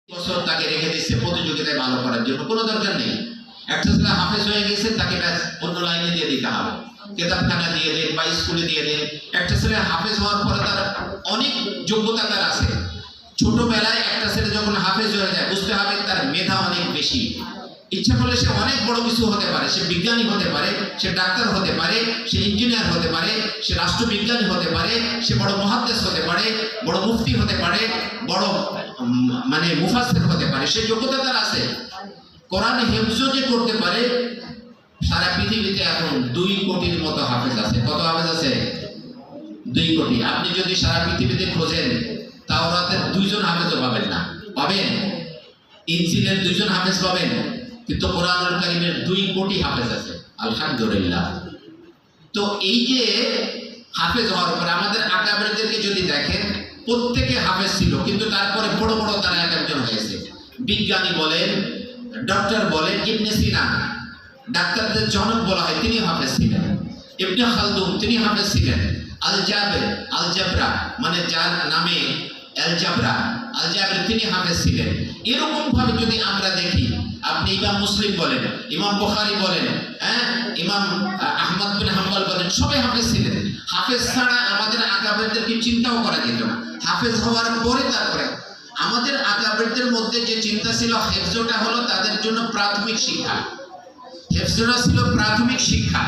বছর তাকে রেখে দিচ্ছে প্রতিযোগিতায় ভালো করার জন্য, কোনো দরকার নেই। একটা ছেলে হাফেজ হয়ে গেছে, তাকে ব্যাস অন্য লাইনে দিয়ে দিতে হবে, কেতাবখানা দিয়ে দেন বা স্কুলে দিয়ে দেন। একটা ছেলে হাফেজ হওয়ার পরে তার অনেক যোগ্যতা তার আছে। ছোটবেলায় একটা ছেলে যখন হাফেজ হয়ে যায় বুঝতে হবে তার মেধা অনেক বেশি। ইচ্ছা করলে সে অনেক বড় কিছু হতে পারে, সে বিজ্ঞানী হতে পারে, সে ডাক্তার হতে পারে, সে ইঞ্জিনিয়ার হতে পারে, সে রাষ্ট্রবিজ্ঞানী হতে পারে, সে বড় মুহাদ্দিস হতে পারে, বড় মুফতি হতে পারে, বড় মানে মুফাসসির হতে পারে। সে যোগ্যতা তার আছে। কোরআন হিফজ যে করতে পারে, সারা পৃথিবীতে এখন 2 কোটির মতো হাফেজ আছে। কত হাফেজ আছে? 2 কোটি। আপনি যদি সারা পৃথিবীতে খোঁজেন তাওরাতের 2 জন হাফেজও পাবেন না। পাবেন? ইনজিলের 2 জন হাফেজ পাবেন, কিন্তু কোরআনুল কারীমের 2 কোটি হাফেজ আছে। আলহামদুলিল্লাহ। তো এই যে হাফেজ হওয়ার পর আমাদের আকাবেরদেরকে যদি দেখেন, প্রত্যেকে হাফেজ ছিল, কিন্তু তারপরে বড় বড় তারা এক একজন হয়েছে। বিজ্ঞানী বলেন, ডক্টর বলেন, ইবনে সিনা ডাক্তারদের জনক বলা হয়, তিনি হাফেজ ছিলেন। ইবনে খালদুন তিনি হাফেজ ছিলেন। আলজাবরা মানে যার নামে আলজাবরা তিনি হাফেজ ছিলেন। এরকম ভাবে যদি আমরা দেখি, আপনি ইমাম মুসলিম বলেন, ইমাম বুখারী বলেন, ইমাম আহমদ বিন হাম্বল বলেন, সবাই হাফেজ ছিলেন। হাফেজ ছাড়া আমাদের আকাবেরদেরকে চিন্তাও করা যেত না। হাফেজ হওয়ার পরে তারপরে আমাদের আকাবেরদের মধ্যে যে চিন্তা ছিল, হেফজটা হলো তাদের জন্য প্রাথমিক শিক্ষা। হেফজটা ছিল প্রাথমিক শিক্ষা।